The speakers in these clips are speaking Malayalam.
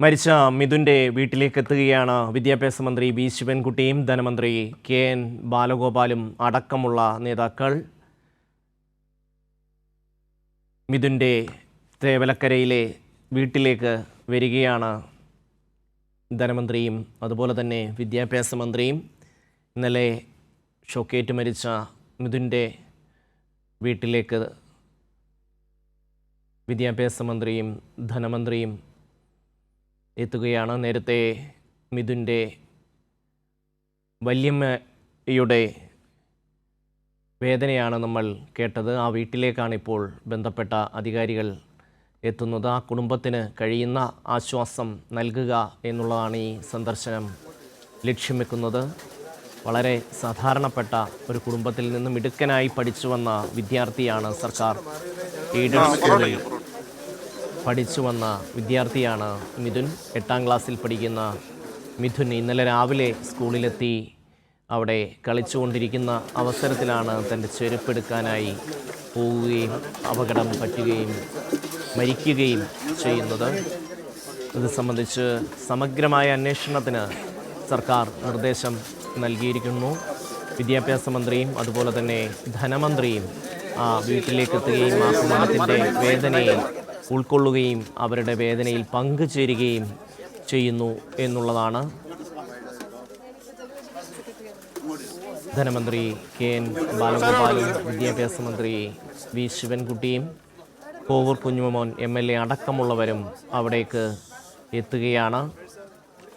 മരിച്ച മിഥുൻ്റെ വീട്ടിലേക്ക് എത്തുകയാണ് വിദ്യാഭ്യാസ മന്ത്രി വി ശിവൻകുട്ടിയും ധനമന്ത്രി കെ.എൻ. ബാലഗോപാലും അടക്കമുള്ള നേതാക്കൾ. മിഥുൻ്റെ തേവലക്കരയിലെ വീട്ടിലേക്ക് വരികയാണ് ധനമന്ത്രിയും അതുപോലെ തന്നെ വിദ്യാഭ്യാസ മന്ത്രിയും. ഇന്നലെ ഷോക്കേറ്റ് മരിച്ച മിഥുൻ്റെ വീട്ടിലേക്ക് വിദ്യാഭ്യാസ മന്ത്രിയും ധനമന്ത്രിയും എത്തുകയാണ്. നേരത്തെ മിഥുൻ്റെ വല്യമ്മയുടെ വേദനയാണ് നമ്മൾ കേട്ടത്. ആ വീട്ടിലേക്കാണ് ഇപ്പോൾ ബന്ധപ്പെട്ട അധികാരികൾ എത്തുന്നത്. ആ കുടുംബത്തിന് കഴിയുന്ന ആശ്വാസം നൽകുക എന്നുള്ളതാണ് ഈ സന്ദർശനം ലക്ഷ്യം വെക്കുന്നത്. വളരെ സാധാരണപ്പെട്ട ഒരു കുടുംബത്തിൽ നിന്നും മിടുക്കനായി പഠിച്ചു വന്ന വിദ്യാർത്ഥിയാണ്. സർക്കാർ എയ്ഡഡ് സ്കൂളിൽ പഠിച്ചു വന്ന വിദ്യാർത്ഥിയാണ് മിഥുൻ. 8ാം ക്ലാസ്സിൽ പഠിക്കുന്ന മിഥുൻ ഇന്നലെ രാവിലെ സ്കൂളിലെത്തി. അവിടെ കളിച്ചുകൊണ്ടിരിക്കുന്ന അവസരത്തിലാണ് തൻ്റെ ചെരുപ്പെടുക്കാനായി പോവുകയും അപകടം പറ്റുകയും മരിക്കുകയും ചെയ്യുന്നത്. ഇത് സംബന്ധിച്ച് സമഗ്രമായ അന്വേഷണത്തിന് സർക്കാർ നിർദ്ദേശം നൽകിയിരിക്കുന്നു. വിദ്യാഭ്യാസ മന്ത്രിയും അതുപോലെ തന്നെ ധനമന്ത്രിയും ആ വീട്ടിലേക്ക് എത്തുകയും ആ കുടുംബത്തിൻ്റെ വേദനയെ ഉൾക്കൊള്ളുകയും അവരുടെ വേദനയിൽ പങ്കുചേരുകയും ചെയ്യുന്നു എന്നുള്ളതാണ്. ധനമന്ത്രി കെ.എൻ. ബാലഗോപാലും വിദ്യാഭ്യാസ മന്ത്രി വി ശിവൻകുട്ടിയും കോവൂർ കുഞ്ഞുമോൻ MLA അടക്കമുള്ളവരും അവിടേക്ക് എത്തുകയാണ്.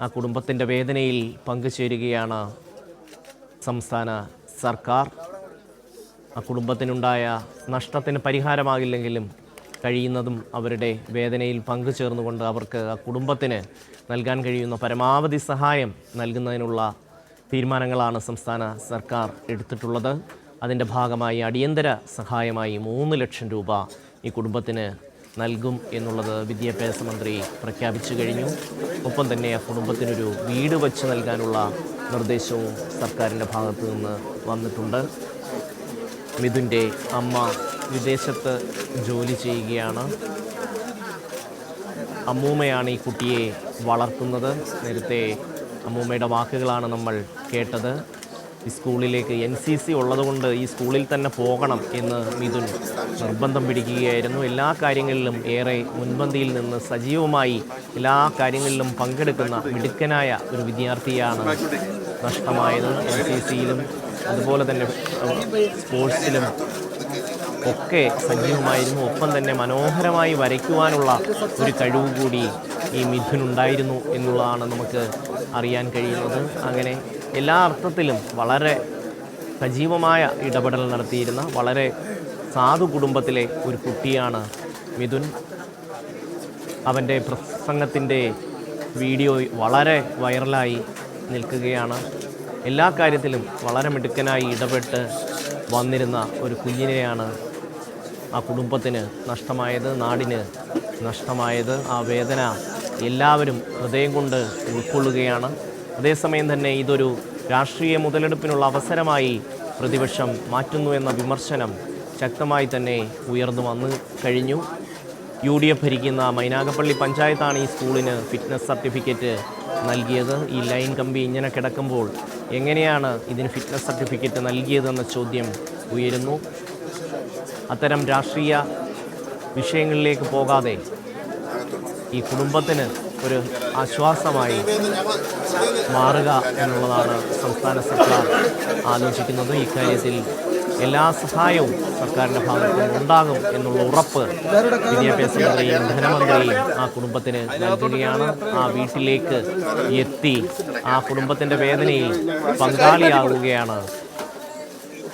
ആ കുടുംബത്തിൻ്റെ വേദനയിൽ പങ്കുചേരുകയാണ് സംസ്ഥാന സർക്കാർ. ആ കുടുംബത്തിനുണ്ടായ നഷ്ടത്തിന് പരിഹാരമാകില്ലെങ്കിലും കഴിയുന്നതും അവരുടെ വേദനയിൽ പങ്കുചേർന്നുകൊണ്ട് അവർക്ക് ആ കുടുംബത്തിന് നൽകാൻ കഴിയുന്ന പരമാവധി സഹായം നൽകുന്നതിനുള്ള തീരുമാനങ്ങളാണ് സംസ്ഥാന സർക്കാർ എടുത്തിട്ടുള്ളത്. അതിൻ്റെ ഭാഗമായി അടിയന്തര സഹായമായി 3 ലക്ഷം രൂപ ഈ കുടുംബത്തിന് നൽകും എന്നുള്ളത് വിദ്യാഭ്യാസ മന്ത്രി പ്രഖ്യാപിച്ചു കഴിഞ്ഞു. ഒപ്പം തന്നെ ആ കുടുംബത്തിനൊരു വീട് വച്ച് നൽകാനുള്ള നിർദ്ദേശവും സർക്കാരിൻ്റെ ഭാഗത്തു നിന്ന് വന്നിട്ടുണ്ട്. മിഥുൻ്റെ അമ്മ വിദേശത്ത് ജോലി ചെയ്യുകയാണ്. അമ്മൂമ്മയാണ് ഈ കുട്ടിയെ വളർത്തുന്നത്. നേരത്തെ അമ്മൂമ്മയുടെ വാക്കുകളാണ് നമ്മൾ കേട്ടത്. ഈ സ്കൂളിലേക്ക് NCC ഉള്ളതുകൊണ്ട് ഈ സ്കൂളിൽ തന്നെ പോകണം എന്ന് മിഥുൻ നിർബന്ധം പിടിക്കുകയായിരുന്നു. എല്ലാ കാര്യങ്ങളിലും ഏറെ മുൻപന്തിയിൽ നിന്ന് സജീവമായി എല്ലാ കാര്യങ്ങളിലും പങ്കെടുക്കുന്ന മിടുക്കനായ ഒരു വിദ്യാർത്ഥിയാണ് നഷ്ടമായത്. NCCയിലും അതുപോലെ തന്നെ സ്പോർട്സിലും ഒക്കെ സജീവമായിരുന്നു. ഒപ്പം തന്നെ മനോഹരമായി വരയ്ക്കുവാനുള്ള ഒരു കഴിവ് കൂടി ഈ മിഥുനുണ്ടായിരുന്നു എന്നുള്ളതാണ് നമുക്ക് അറിയാൻ കഴിയുന്നത്. അങ്ങനെ എല്ലാ അർത്ഥത്തിലും വളരെ സജീവമായ ഇടപെടൽ നടത്തിയിരുന്ന വളരെ സാധു കുടുംബത്തിലെ ഒരു കുട്ടിയാണ് മിഥുൻ. അവൻ്റെ പ്രസംഗത്തിൻ്റെ വീഡിയോ വളരെ വൈറലായി നിൽക്കുകയാണ്. എല്ലാ കാര്യത്തിലും വളരെ മിടുക്കനായി ഇടപെട്ട് വന്നിരുന്ന ഒരു കുഞ്ഞിനെയാണ് ആ കുടുംബത്തിന് നഷ്ടമായത്, നാടിന് നഷ്ടമായത്. ആ വേദന എല്ലാവരും ഹൃദയം കൊണ്ട് ഉൾക്കൊള്ളുകയാണ്. അതേസമയം തന്നെ ഇതൊരു രാഷ്ട്രീയ മുതലെടുപ്പിനുള്ള അവസരമായി പ്രതിപക്ഷം മാറ്റുന്നു എന്ന വിമർശനം ശക്തമായി തന്നെ ഉയർന്നു വന്നു കഴിഞ്ഞു. UDF ഭരിക്കുന്ന മൈനാഗപ്പള്ളി പഞ്ചായത്താണ് ഈ സ്കൂളിന് ഫിറ്റ്നസ് സർട്ടിഫിക്കറ്റ് നൽകിയത്. ഈ ലൈൻ കമ്പി ഇങ്ങനെ കിടക്കുമ്പോൾ എങ്ങനെയാണ് ഇതിന് ഫിറ്റ്നസ് സർട്ടിഫിക്കറ്റ് നൽകിയതെന്ന ചോദ്യം ഉയരുന്നു. അത്തരം രാഷ്ട്രീയ വിഷയങ്ങളിലേക്ക് പോകാതെ ഈ കുടുംബത്തിന് ഒരു ആശ്വാസമായി മാറുക എന്നുള്ളതാണ് സംസ്ഥാന സർക്കാർ ആലോചിക്കുന്നത്. ഇക്കാര്യത്തിൽ എല്ലാ സഹായവും സർക്കാരിൻ്റെ ഭാഗത്തു നിന്നുണ്ടാകും എന്നുള്ള ഉറപ്പ് വിദ്യാഭ്യാസ മന്ത്രിയും ധനമന്ത്രിയും ആ കുടുംബത്തിന് നൽകുകയാണ്. ആ വീട്ടിലേക്ക് എത്തി ആ കുടുംബത്തിൻ്റെ വേദനയിൽ പങ്കാളിയാകുകയാണ്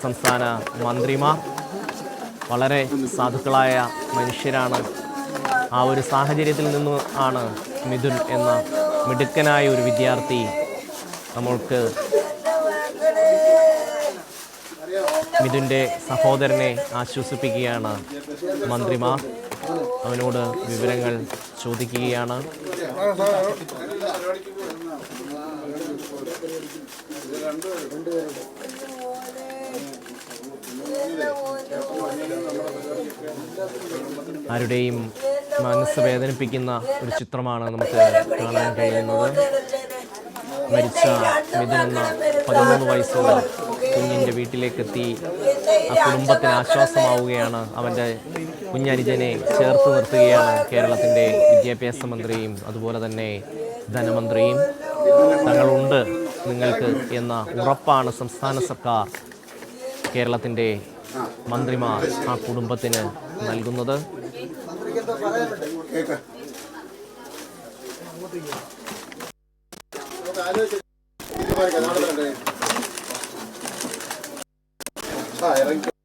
സംസ്ഥാന മന്ത്രിമാർ. വളരെ സാധുക്കളായ മനുഷ്യരാണ്. ആ ഒരു സാഹചര്യത്തിൽ നിന്ന് ആണ് മിഥുൻ എന്ന മിടുക്കനായ ഒരു വിദ്യാർത്ഥി നമ്മൾക്ക് മിഥുൻ്റെ സഹോദരനെ ആശ്വസിപ്പിക്കുകയാണ് മന്ത്രിമാർ. അവനോട് വിവരങ്ങൾ ചോദിക്കുകയാണ്. ആരുടെയും മനസ്സ് വേദനിപ്പിക്കുന്ന ഒരു ചിത്രമാണ് നമുക്ക് കാണാൻ കഴിയുന്നത്. മരിച്ച മിഥുൻ എന്ന 13 വയസ്സുള്ള കുഞ്ഞിൻ്റെ വീട്ടിലേക്കെത്തി ആ കുടുംബത്തിന് ആശ്വാസമാവുകയാണ്. അവൻ്റെ കുഞ്ഞനുജനെ ചേർത്ത് നിർത്തുകയാണ് കേരളത്തിൻ്റെ വിദ്യാഭ്യാസ മന്ത്രിയും അതുപോലെ തന്നെ ധനമന്ത്രിയും. തങ്ങളുണ്ട് നിങ്ങൾക്ക് എന്ന ഉറപ്പാണ് സംസ്ഥാന സർക്കാർ, കേരളത്തിൻ്റെ മന്ത്രിമാർ ആ കുടുംബത്തിന് നൽകുന്നത്.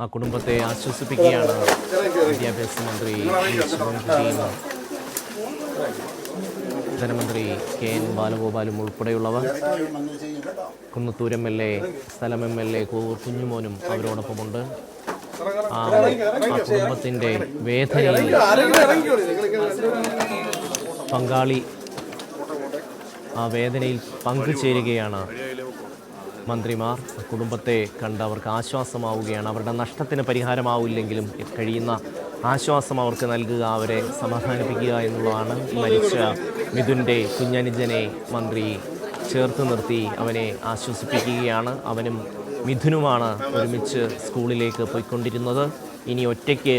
ആ കുടുംബത്തെ ആശ്വസിപ്പിക്കുകയാണ് വിദ്യാഭ്യാസ മന്ത്രി ധനമന്ത്രി കെ.എൻ. ബാലഗോപാലും ഉൾപ്പെടെയുള്ളവർ. കുന്നത്തൂർ MLA, സ്ഥലം MLA കോവൂർ കുഞ്ഞുമോനും അവരോടൊപ്പമുണ്ട്. ആ കുടുംബത്തിൻ്റെ വേദനയിൽ പങ്കാളി, ആ വേദനയിൽ പങ്കുചേരുകയാണ് മന്ത്രിമാർ. കുടുംബത്തെ കണ്ട് അവർക്ക് ആശ്വാസമാവുകയാണ്. അവരുടെ നഷ്ടത്തിന് പരിഹാരമാവില്ലെങ്കിലും കഴിയുന്ന ആശ്വാസം അവർക്ക് നൽകുക, അവരെ സമാധാനിപ്പിക്കുക എന്നുള്ളതാണ്. മരിച്ച മിഥുൻ്റെ കുഞ്ഞനുജനെ മന്ത്രി ചേർത്ത് നിർത്തി അവനെ ആശ്വസിപ്പിക്കുകയാണ്. അവനും മിഥുനുമാണ് ഒരുമിച്ച് സ്കൂളിലേക്ക് പോയിക്കൊണ്ടിരുന്നത്. ഇനി ഒറ്റയ്ക്ക്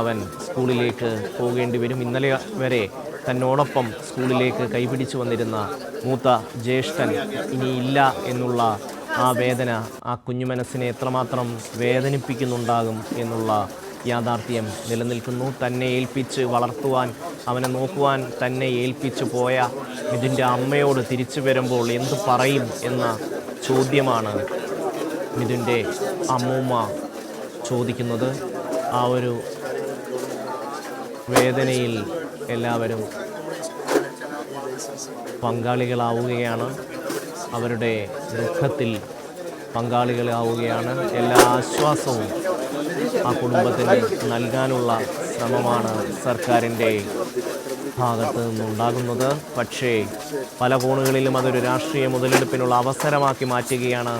അവൻ സ്കൂളിലേക്ക് പോകേണ്ടി വരും. ഇന്നലെ വരെ തന്നോടൊപ്പം സ്കൂളിലേക്ക് കൈപിടിച്ചു വന്നിരുന്ന മൂത്ത ജ്യേഷ്ഠൻ ഇനിയില്ല എന്നുള്ള ആ വേദന ആ കുഞ്ഞു മനസ്സിനെ എത്രമാത്രം വേദനിപ്പിക്കുന്നുണ്ടാകും എന്നുള്ള യാഥാർത്ഥ്യം നിലനിൽക്കുന്നു. തന്നെ ഏൽപ്പിച്ച് വളർത്തുവാൻ, അവനെ നോക്കുവാൻ തന്നെ ഏൽപ്പിച്ചു പോയ ഇതിൻ്റെ അമ്മയോട് തിരിച്ചു വരുമ്പോൾ എന്തു പറയും എന്ന ചോദ്യമാണ് മിഥുൻ്റെ അമ്മൂമ്മ ചോദിക്കുന്നത്. ആ ഒരു വേദനയിൽ എല്ലാവരും പങ്കാളികളാവുകയാണ്, അവരുടെ ദുഃഖത്തിൽ പങ്കാളികളാവുകയാണ്. എല്ലാ ആശ്വാസവും ആ കുടുംബത്തിന് നൽകാനുള്ള ശ്രമമാണ് സർക്കാരിൻ്റെ ഭാഗത്ത് നിന്നുണ്ടാകുന്നത്. പക്ഷേ പല കോണുകളിലും അതൊരു രാഷ്ട്രീയ മുതലെടുപ്പിനുള്ള അവസരമാക്കി മാറ്റുകയാണ്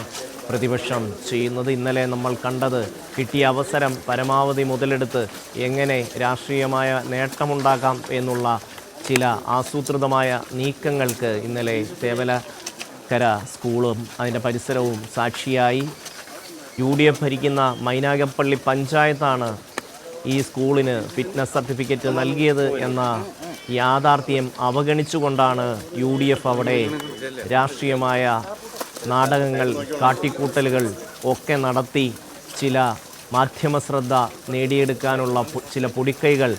പ്രതിപക്ഷം ചെയ്യുന്നത്. ഇന്നലെ നമ്മൾ കണ്ടത്, കിട്ടിയ അവസരം പരമാവധി മുതലെടുത്ത് എങ്ങനെ രാഷ്ട്രീയമായ നേട്ടമുണ്ടാക്കാം എന്നുള്ള ചില ആസൂത്രിതമായ നീക്കങ്ങൾക്ക് ഇന്നലെ തേവലക്കര സ്കൂളും അതിൻ്റെ പരിസരവും സാക്ഷിയായി. UDF ഭരിക്കുന്ന മൈനാഗപ്പള്ളി പഞ്ചായത്താണ് ഈ സ്കൂളിന് ഫിറ്റ്നസ് സർട്ടിഫിക്കറ്റ് നൽകിയത് എന്ന യാഥാർത്ഥ്യം അവഗണിച്ചുകൊണ്ടാണ് UDF അവിടെ രാഷ്ട്രീയമായ നാടകങ്ങൾ, കാട്ടിക്കൂട്ടലുകൾ ഒക്കെ നടത്തി ചില മാധ്യമ ശ്രദ്ധ നേടിയെടുക്കാനുള്ള ചില പൊടിക്കൈകൾ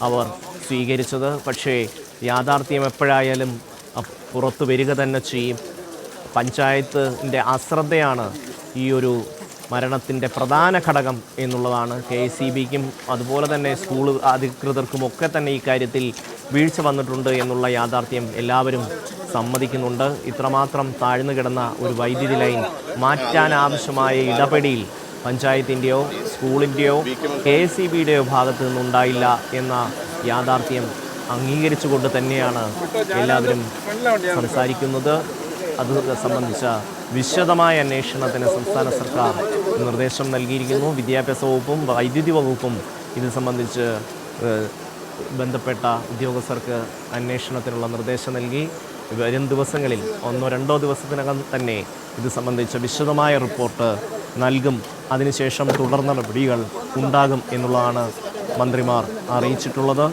അവർ സ്വീകരിച്ചത്. പക്ഷേ യാഥാർത്ഥ്യം എപ്പോഴായാലും പുറത്തു വരിക തന്നെ ചെയ്യും. പഞ്ചായത്തിൻ്റെ അശ്രദ്ധയാണ് ഈ ഒരു മരണത്തിൻ്റെ പ്രധാന ഘടകം എന്നുള്ളതാണ്. KSEBക്കും അതുപോലെ തന്നെ സ്കൂൾ അധികൃതർക്കും ഒക്കെ തന്നെ ഈ കാര്യത്തിൽ വീഴ്ച വന്നിട്ടുണ്ട് എന്നുള്ള യാഥാർത്ഥ്യം എല്ലാവരും സമ്മതിക്കുന്നുണ്ട്. ഇത്രമാത്രം താഴ്ന്നു കിടന്ന ഒരു വൈദ്യുതി ലൈൻ മാറ്റാനാവശ്യമായ ഇടപെടൽ പഞ്ചായത്തിൻ്റെയോ സ്കൂളിൻ്റെയോ KSEBയുടെയോ ഭാഗത്തു നിന്നുണ്ടായില്ല എന്ന യാഥാർത്ഥ്യം അംഗീകരിച്ചുകൊണ്ട് തന്നെയാണ് എല്ലാവരും സംസാരിക്കുന്നത്. അത് സംബന്ധിച്ച വിശദമായ അന്വേഷണത്തിന് സംസ്ഥാന സർക്കാർ നിർദ്ദേശം നൽകിയിരിക്കുന്നു. വിദ്യാഭ്യാസ വകുപ്പും വൈദ്യുതി വകുപ്പും ഇത് സംബന്ധിച്ച് ബന്ധപ്പെട്ട ഉദ്യോഗസ്ഥർക്ക് അന്വേഷണത്തിനുള്ള നിർദ്ദേശം നൽകി. വരും ദിവസങ്ങളിൽ 1-2 ദിവസത്തിനകം തന്നെ ഇത് സംബന്ധിച്ച വിശദമായ റിപ്പോർട്ട് നൽകും. അതിനുശേഷം തുടർ നടപടികൾ ഉണ്ടാകും എന്നുള്ളതാണ് മന്ത്രിമാർ അറിയിച്ചിട്ടുള്ളത്.